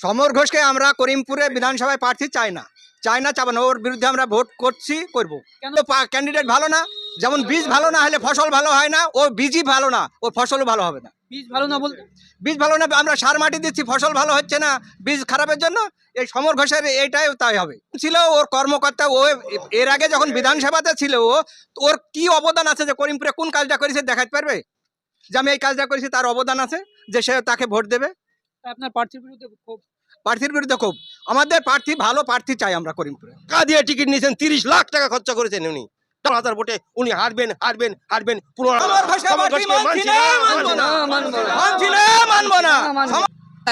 সমর ঘোষকে আমরা করিমপুরে বিধানসভায় প্রার্থী চাই না, চাবো না। ওর বিরুদ্ধে আমরা ভোট করব। কেন? ক্যান্ডিডেট ভালো না, যেমন বীজ ভালো না হলে ফসল ভালো হয় না, ও বীজই ভালো না, ও ফসলও ভালো হবে না। বীজ ভালো না বলতে বীজ ভালো না, আমরা সার মাটি দিচ্ছি, ফসল ভালো হচ্ছে না, বীজ খারাপের জন্য। এই সমর ঘোষের এইটাই তাই হবে ছিল। ওর কর্মকর্তা, ও এর আগে যখন বিধানসভাতে ছিল, ওর কি অবদান আছে যে করিমপুরে কোন কাজটা করেছে দেখাতে পারবে যে আমি এই কাজটা করেছি, তার অবদান আছে যে সে তাকে ভোট দেবে? আপনার প্রার্থীর বিরুদ্ধে খুব প্রার্থীর বিরুদ্ধে খুব, আমাদের প্রার্থী ভালো প্রার্থী চাই আমরা করিমপুরে। টাকা দিয়ে টিকিট নিয়েছেন, 30 লাখ টাকা খরচা করেছেন উনি। 1000 ভোটে উনি হারবেন।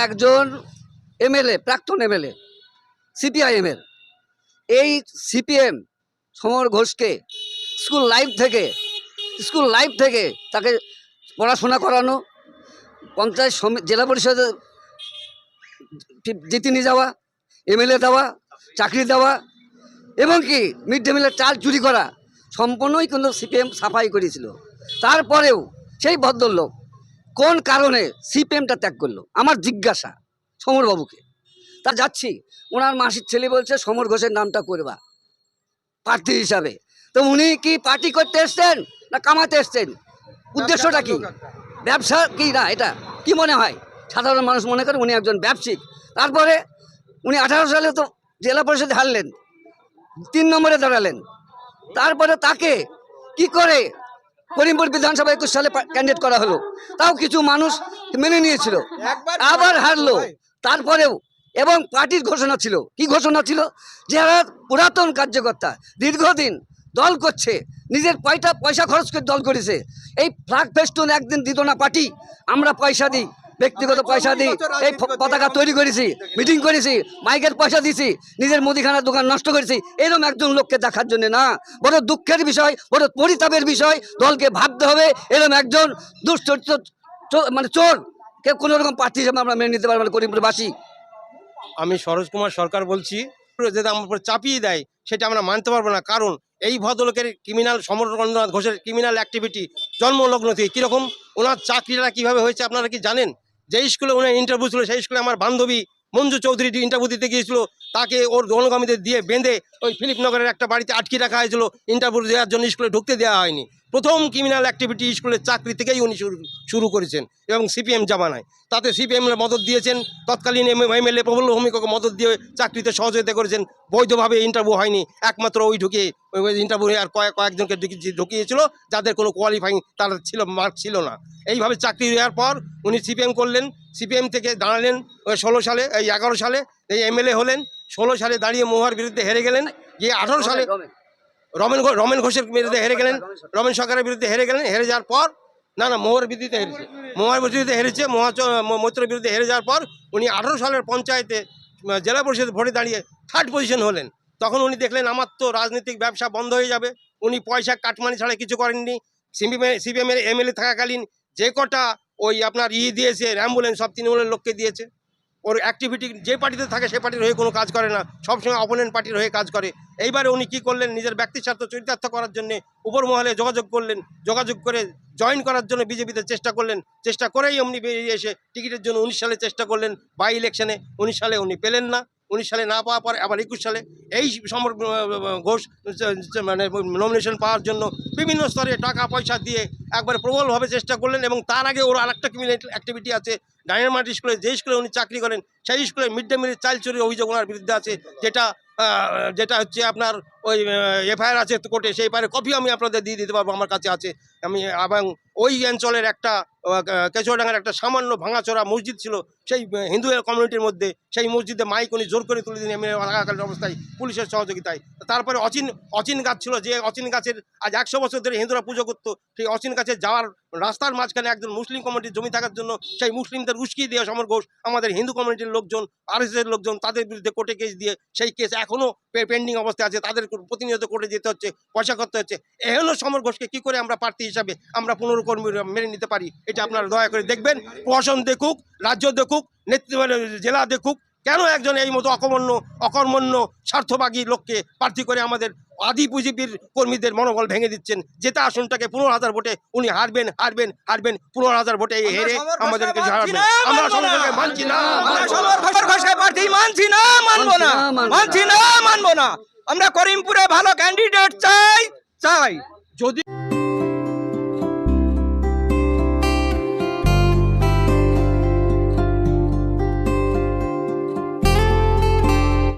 একজন এমএলএ, প্রাক্তন এমএলএ সিপিআইএম এর, এই সিপিএম সমর ঘোষকে স্কুল লাইফ থেকে তাকে পড়াশোনা করানো, পঞ্চায়েত জেলা পরিষদে জিতে নিয়ে যাওয়া, এমএলএ দেওয়া, চাকরি দেওয়া, এবং কি মিড ডে মিলের চাল চুরি করা, সম্পূর্ণই কিন্তু সিপিএম সাফাই করেছিল। তারপরেও সেই ভদ্রলোক কোন কারণে সিপিএমটা ত্যাগ করলো, আমার জিজ্ঞাসা সমরবাবুকে। তা যাচ্ছি, ওনার মাসির ছেলে বলছে সমর ঘোষের নামটা করবা প্রার্থী হিসাবে। তো উনি কি পার্টি করতে এসছেন না কামাতে এসছেন? উদ্দেশ্যটা কি? ব্যবসা কি না? এটা কি মনে হয়? সাধারণ মানুষ মনে করে উনি একজন ব্যবসায়িক। তারপরে উনি 18 সালে তো জেলা পরিষদে হারলেন, 3 নম্বরে দাঁড়ালেন। তারপরে তাকে কি করে করিমপুর বিধানসভা 21 সালে ক্যান্ডিডেট করা হলো, তাও কিছু মানুষ মেনে নিয়েছিল, আবার হারলো। তারপরেও এবং পার্টির ঘোষণা ছিল, কি ঘোষণা ছিল? যারা পুরাতন কার্যকর্তা দীর্ঘদিন দল করছে, নিজের পয়সা খরচ করে দল করেছে, এই ফ্ল্যাগ ফেস্টুন একদিন দিত না পার্টি, আমরা পয়সা দিই, ব্যক্তিগত পয়সা দিই, এই পতাকা তৈরি করেছি, মিটিং করেছি, মাইকের পয়সা দিছি, নিজের মুদিখানার দোকান নষ্ট করেছি, এরকম একজন লোককে দেখার জন্য না। বড় দুঃখের বিষয়, বড় পরিতাপের বিষয়, দলকে ভাবতে হবে এরকম একজন দুশ্চরিত্র মানে চোর কে কোনো রকম প্রার্থী হিসেবে আমরা মেনে নিতে পারবো না করিমপুরবাসী। আমি সরোজ কুমার সরকার বলছি। যেটা আমার উপর চাপিয়ে দেয় সেটা আমরা মানতে পারবো না। কারণ এই ভদ্রলোকের ক্রিমিনাল, সমরেন্দ্রনাথ ঘোষের ক্রিমিনাল অ্যাক্টিভিটি জন্মলগ্ন থেকে কীরকম, ওনার চাকরিটা কীভাবে হয়েছে আপনারা কি জানেন? যে স্কুলে ওনার ইন্টারভিউ ছিল, সেই স্কুলে আমার বান্ধবী মঞ্জু চৌধুরী ইন্টারভিউ দিতে গিয়েছিল, তাকে ওর অনুগামীদের দিয়ে বেঁধে ওই ফিলিপনগরের একটা বাড়িতে আটকে রাখা হয়েছিল, ইন্টারভিউ দেওয়ার জন্য স্কুলে ঢুকতে দেওয়া হয়নি। প্রথম ক্রিমিনাল অ্যাক্টিভিটি স্কুলের চাকরি থেকেই উনি শুরু করেছেন, এবং সিপিএম জামানায় তাতে সিপিএমের মদত দিয়েছেন। তৎকালীন এমএলএ প্রফুল্ল ভৌমিককে মদত দিয়ে চাকরিতে সহযোগিতা করেছেন। বৈধভাবে ইন্টারভিউ হয়নি, একমাত্র ওই ঢুকে ইন্টারভিউ আর কয়েকজনকে ঢুকিয়েছিল যাদের কোনো কোয়ালিফাইং তার ছিল, মার্ক ছিল না। এইভাবে চাকরি দেওয়ার পর উনি সিপিএম করলেন, সিপিএম থেকে দাঁড়ালেন 16 সালে, এই 11 সালে এই এমএলএ হলেন। 16 সালে দাঁড়িয়ে মহুয়ার বিরুদ্ধে হেরে গেলেন, গিয়ে 18 সালে রমেন ঘোষের বিরুদ্ধে হেরে গেলেন, রমেন সরকারের বিরুদ্ধে হেরে গেলেন। হেরে যাওয়ার পর মহুয়ার বিরুদ্ধে হেরেছে, মৈত্রের বিরুদ্ধে হেরে যাওয়ার পর উনি 18 সালের পঞ্চায়েতে জেলা পরিষদ ভোটে দাঁড়িয়ে 3rd পজিশন হলেন। তখন উনি দেখলেন আমার তো রাজনৈতিক ব্যবসা বন্ধ হয়ে যাবে। উনি পয়সা কাটমানি ছাড়া কিছু করেননি। সিপিএমের এমএলএ থাকাকালীন যে কটা ওই আপনার দিয়েছে, অ্যাম্বুলেন্স সব তৃণমূলের লোককে দিয়েছে। ওর অ্যাক্টিভিটি যে পার্টিতে থাকে সে পার্টির হয়ে কোনো কাজ করে না, সবসময় অপোনেন্ট পার্টির হয়ে কাজ করে। এইবারে উনি কি করলেন, নিজের ব্যক্তি স্বার্থ চরিতার্থ করার জন্য উপর মহলে যোগাযোগ করে জয়েন করার জন্য বিজেপিতে চেষ্টা করেই উনি বেরিয়ে এসে টিকিটের জন্য 19 সালে চেষ্টা করলেন। বাই ইলেকশনে 19 সালে উনি পেলেন না, 19 সালে না পাওয়ার পর আবার 21 সালে এই সমর ঘোষ মানে নমিনেশন পাওয়ার জন্য বিভিন্ন স্তরে টাকা পয়সা দিয়ে একবার প্রবলভাবে চেষ্টা করলেন। এবং তার আগে ওর আরেকটা ক্রিমিনাল অ্যাক্টিভিটি আছে, ডায়নামাইট স্কুলে, যে স্কুলে উনি চাকরি করেন সেই স্কুলে মিড ডে মিলের চাল চুরির অভিযোগ ওনার বিরুদ্ধে আছে, যেটা হচ্ছে আপনার ওই এফআইআর আছে কোর্টে, সেই এফআইআর কপি আমি আপনাদের দিয়ে দিতে পারবো, আমার কাছে আছে। এবং ওই অঞ্চলের একটা কেচুয়াডাঙ্গার একটা সামান্য ভাঙাচোরা মসজিদ ছিল, সেই হিন্দু কমিউনিটির মধ্যে, সেই মসজিদে মাইক উনি জোর করে তুলে দিন থাকাকালীন অবস্থায় পুলিশের সহযোগিতায়। তারপরে অচিন গাছ ছিল, যে অচিন গাছের আজ 100 বছর ধরে হিন্দুরা পুজো করতো, সেই অচিন গাছের যাওয়ার রাস্তার মাঝখানে একজন মুসলিম কমিউনিটির জমি থাকার জন্য সেই মুসলিমদের উস্কিয়ে দিয়ে সমর ঘোষ আমাদের হিন্দু কমিউনিটির লোকজন, আরএসএসের লোকজন, তাদের বিরুদ্ধে কোর্টে কেস দিয়ে সেই কেস এখনও পেন্ডিং অবস্থায় আছে, তাদের প্রতিনিয়ত কোর্টে যেতে হচ্ছে, পয়সা করতে হচ্ছে। এহেন সমর ঘোষকে কী করে আমরা প্রার্থী হিসাবে আমরা পুনর্কর্মী মেনে নিতে পারি? এটা আপনারা দয়া করে দেখবেন, প্রশাসন দেখুক, রাজ্য দেখুক, জেলা দেখুক, কেন একজন এই মতো অকর্মণ্য স্বার্থবাগী লোককে প্রার্থী করে আমাদের আদি বিজেপির কর্মীদের মনোবল ভেঙে দিচ্ছেন। যেটা আসনটাকে 15,000 ভোটে উনি হারবেন 15,000 ভোটে হেরে আমাদেরকে হারাবেন। আমরা সমর ঘোষকে মানছি না। মানছি না, মানবো না, মানছি না, মানবো না। আমরা করিমপুরে ভালো ক্যান্ডিডেট চাই। যদি